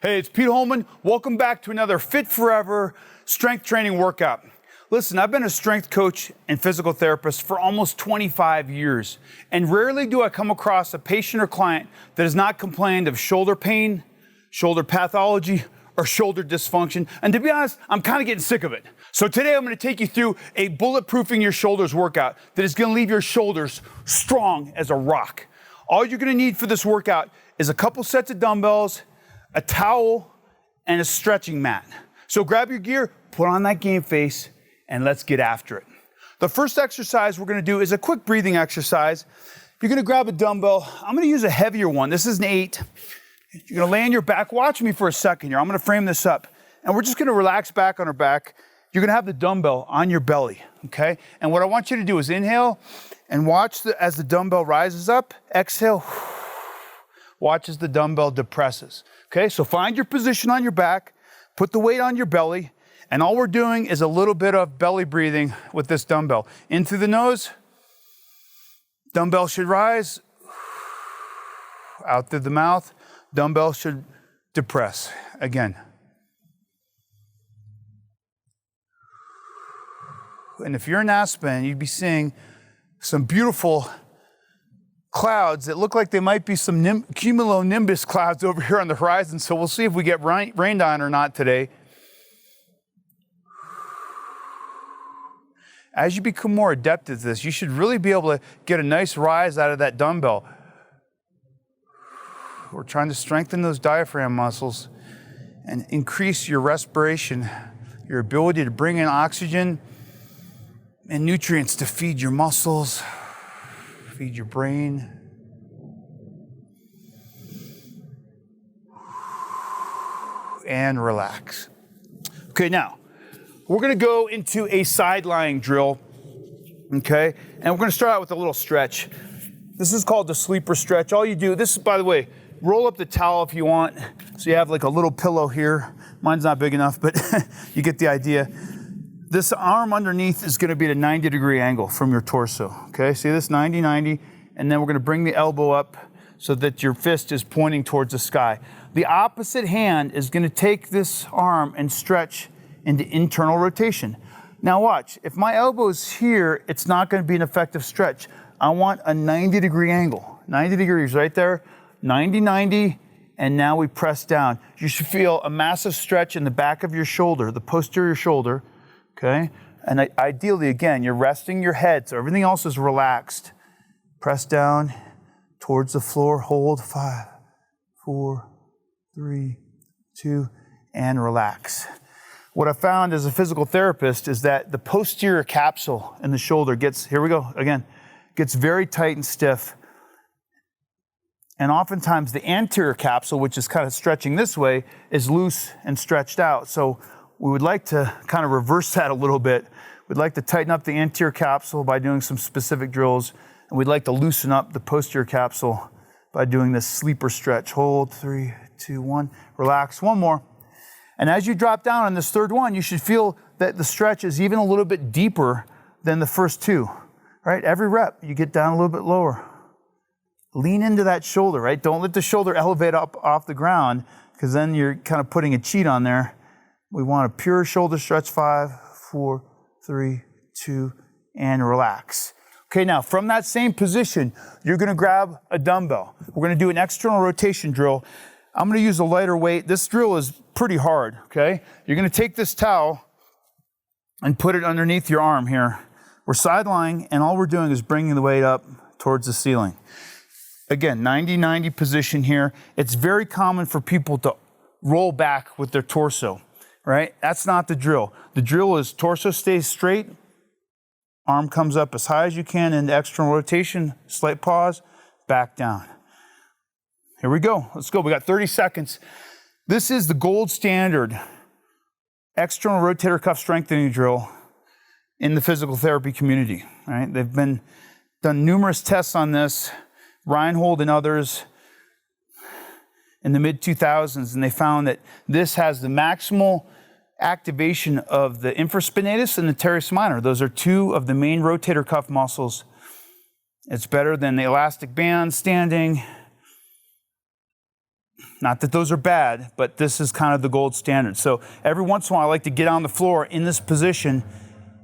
Hey, it's Pete Holman. Welcome back to another Fit Forever strength training workout. Listen, I've been a strength coach and physical therapist for almost 25 years, and rarely do I come across a patient or client that has not complained of shoulder pain, shoulder pathology, or shoulder dysfunction. And to be honest, I'm kind of getting sick of it. So today I'm going to take you through a bulletproofing your shoulders workout that is going to leave your shoulders strong as a rock. All you're going to need for this workout is a couple sets of dumbbells, a towel, and a stretching mat. So grab your gear, put on that game face, and let's get after it. The first exercise we're gonna do is a quick breathing exercise. You're gonna grab a dumbbell. I'm gonna use a heavier one. This is an 8. You're gonna lay on your back. Watch me for a second here. I'm gonna frame this up. And we're just gonna relax back on our back. You're gonna have the dumbbell on your belly, okay? And what I want you to do is inhale and watch as the dumbbell rises up. Exhale. Watch as the dumbbell depresses. Okay, so find your position on your back, put the weight on your belly, and all we're doing is a little bit of belly breathing with this dumbbell. In through the nose, dumbbell should rise. Out through the mouth, dumbbell should depress. Again. And if you're in Aspen, you'd be seeing some beautiful clouds that look like they might be some cumulonimbus clouds over here on the horizon. So we'll see if we get rained on or not today. As you become more adept at this, you should really be able to get a nice rise out of that dumbbell. We're trying to strengthen those diaphragm muscles and increase your respiration, your ability to bring in oxygen and nutrients to feed your muscles, feed your brain. And relax. Okay, now, we're gonna go into a side lying drill, okay? And we're gonna start out with a little stretch. This is called the sleeper stretch. All you do, this is, by the way, roll up the towel if you want, so you have like a little pillow here. Mine's not big enough, but you get the idea. This arm underneath is gonna be at a 90-degree angle from your torso, okay? See this, 90, and then we're gonna bring the elbow up so that your fist is pointing towards the sky. The opposite hand is gonna take this arm and stretch into internal rotation. Now watch, if my elbow is here, it's not gonna be an effective stretch. I want a 90-degree angle. 90 degrees right there, 90, and now we press down. You should feel a massive stretch in the back of your shoulder, the posterior shoulder, okay? And ideally, again, you're resting your head, so everything else is relaxed. Press down towards the floor, hold, 5, 4, 3, 2, and relax. What I found as a physical therapist is that the posterior capsule in the shoulder gets, here we go, again, gets very tight and stiff. And oftentimes the anterior capsule, which is kind of stretching this way, is loose and stretched out. So we would like to kind of reverse that a little bit. We'd like to tighten up the anterior capsule by doing some specific drills, and we'd like to loosen up the posterior capsule by doing this sleeper stretch. Hold, 3, 2, 1, relax, one more. And as you drop down on this third one, you should feel that the stretch is even a little bit deeper than the first two, right? Every rep, you get down a little bit lower. Lean into that shoulder, right? Don't let the shoulder elevate up off the ground, because then you're kind of putting a cheat on there. We want a pure shoulder stretch, 5, 4, 3, 2, and relax. Okay, now from that same position, you're gonna grab a dumbbell. We're gonna do an external rotation drill. I'm gonna use a lighter weight. This drill is pretty hard, okay? You're gonna take this towel and put it underneath your arm here. We're side lying, and all we're doing is bringing the weight up towards the ceiling. Again, 90 position here. It's very common for people to roll back with their torso, right? That's not the drill. The drill is torso stays straight, arm comes up as high as you can into external rotation, slight pause, back down. Here we go, let's go. We got 30 seconds. This is the gold standard external rotator cuff strengthening drill in the physical therapy community, right? They've been done numerous tests on this, Reinhold and others in the mid-2000s, and they found that this has the maximal activation of the infraspinatus and the teres minor. Those are two of the main rotator cuff muscles. It's better than the elastic band standing. Not that those are bad, but this is kind of the gold standard. So every once in a while, I like to get on the floor in this position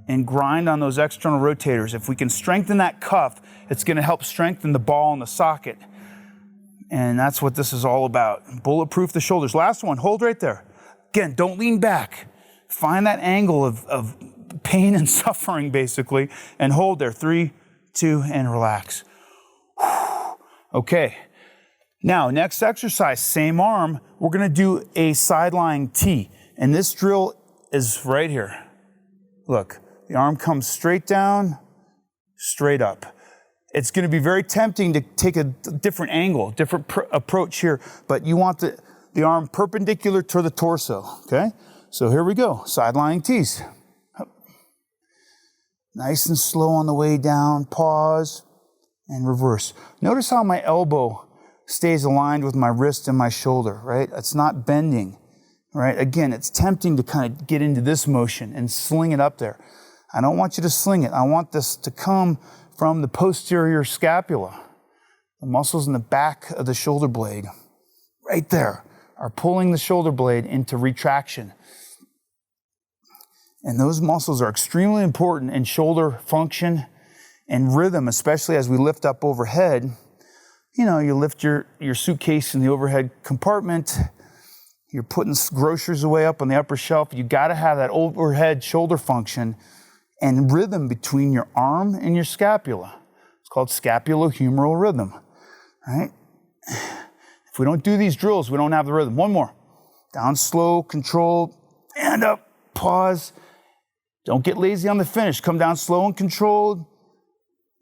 and grind on those external rotators. If we can strengthen that cuff, it's going to help strengthen the ball in the socket. And that's what this is all about. Bulletproof the shoulders. Last one, hold right there. Again, don't lean back. Find that angle of pain and suffering, basically, and hold there. 3, 2, and relax. Okay. Now, next exercise, same arm, we're going to do a side-lying T. And this drill is right here. Look, the arm comes straight down, straight up. It's going to be very tempting to take a different angle, different approach here, but you want the arm perpendicular to the torso, okay? So here we go, side-lying T's. Nice and slow on the way down, pause, and reverse. Notice how my elbow stays aligned with my wrist and my shoulder, right? It's not bending, right? Again, it's tempting to kind of get into this motion and sling it up there. I don't want you to sling it. I want this to come from the posterior scapula. The muscles in the back of the shoulder blade, right there, are pulling the shoulder blade into retraction. And those muscles are extremely important in shoulder function and rhythm, especially as we lift up overhead. You know, you lift your suitcase in the overhead compartment, you're putting groceries away up on the upper shelf. You got to have that overhead shoulder function and rhythm between your arm and your scapula. It's called scapulohumeral rhythm, right? If we don't do these drills, we don't have the rhythm. One more. Down slow, controlled, and up, pause. Don't get lazy on the finish. Come down slow and controlled,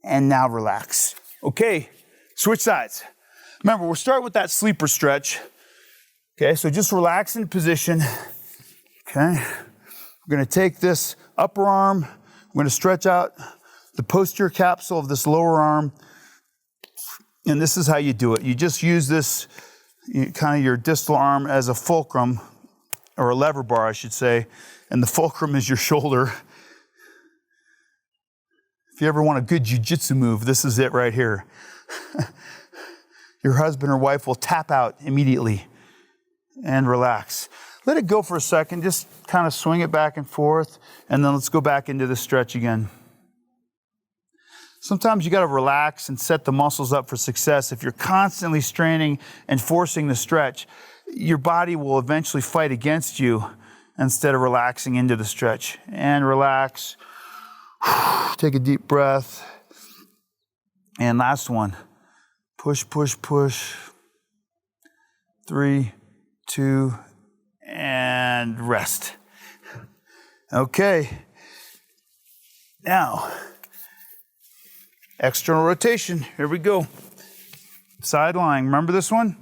and now relax. Okay. Switch sides. Remember, we'll start with that sleeper stretch. Okay, so just relax in position. Okay, we're going to take this upper arm. We're going to stretch out the posterior capsule of this lower arm. And this is how you do it. You just use this, kind of your distal arm as a fulcrum, or a lever bar, I should say. And the fulcrum is your shoulder. If you ever want a good jiu-jitsu move, this is it right here. Your husband or wife will tap out immediately and relax. Let it go for a second, just kind of swing it back and forth, and then let's go back into the stretch again. Sometimes you got to relax and set the muscles up for success. If you're constantly straining and forcing the stretch, your body will eventually fight against you instead of relaxing into the stretch. And relax. Take a deep breath. And last one. Push, push, push. 3, 2, and rest. Okay. Now, external rotation. Here we go. Side lying. Remember this one?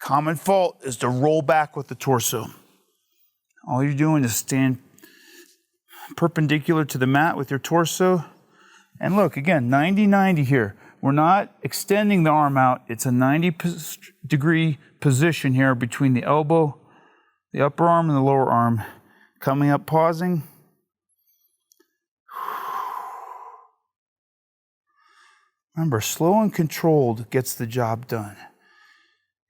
Common fault is to roll back with the torso. All you're doing is stand perpendicular to the mat with your torso. And look, again, 90-90 here. We're not extending the arm out. It's a 90-degree position here between the elbow, the upper arm, and the lower arm. Coming up, pausing. Remember, slow and controlled gets the job done.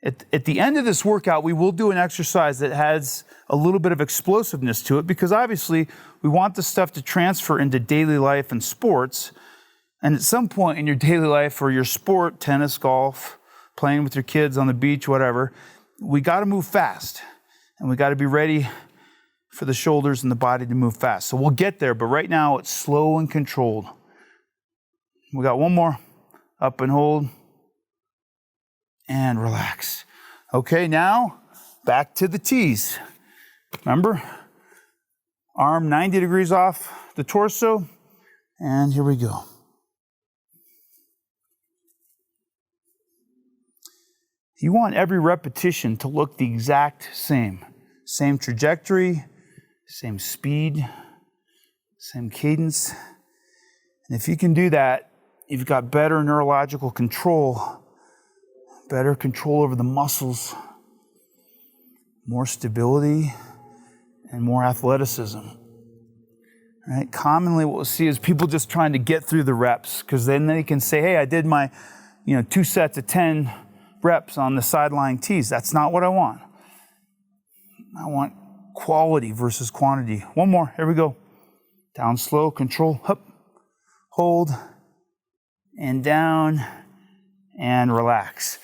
At the end of this workout, we will do an exercise that has a little bit of explosiveness to it, because obviously we want the stuff to transfer into daily life and sports. And at some point in your daily life or your sport, tennis, golf, playing with your kids on the beach, whatever, we got to move fast. And we got to be ready for the shoulders and the body to move fast. So we'll get there, but right now it's slow and controlled. We got one more. Up and hold. And relax. Okay, now back to the T's. Remember? Arm 90 degrees off the torso. And here we go. You want every repetition to look the exact same. Same trajectory, same speed, same cadence. And if you can do that, you've got better neurological control, better control over the muscles, more stability, and more athleticism. Right? Commonly what we'll see is people just trying to get through the reps, because then they can say, hey, I did my 2 sets of 10 reps on the side lying tees. That's not what I want. I want quality versus quantity. One more, here we go. Down slow, control, up, hold, and down, and relax.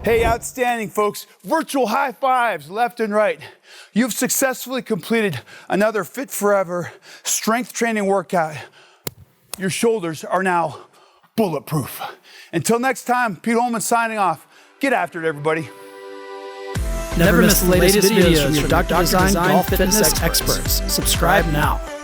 Hey, outstanding folks. Virtual high fives left and right. You've successfully completed another Fit Forever strength training workout. Your shoulders are now bulletproof. Until next time, Pete Holman signing off. Get after it, everybody. Never miss the latest videos from your Dr. Design Golf Fitness experts. Subscribe now.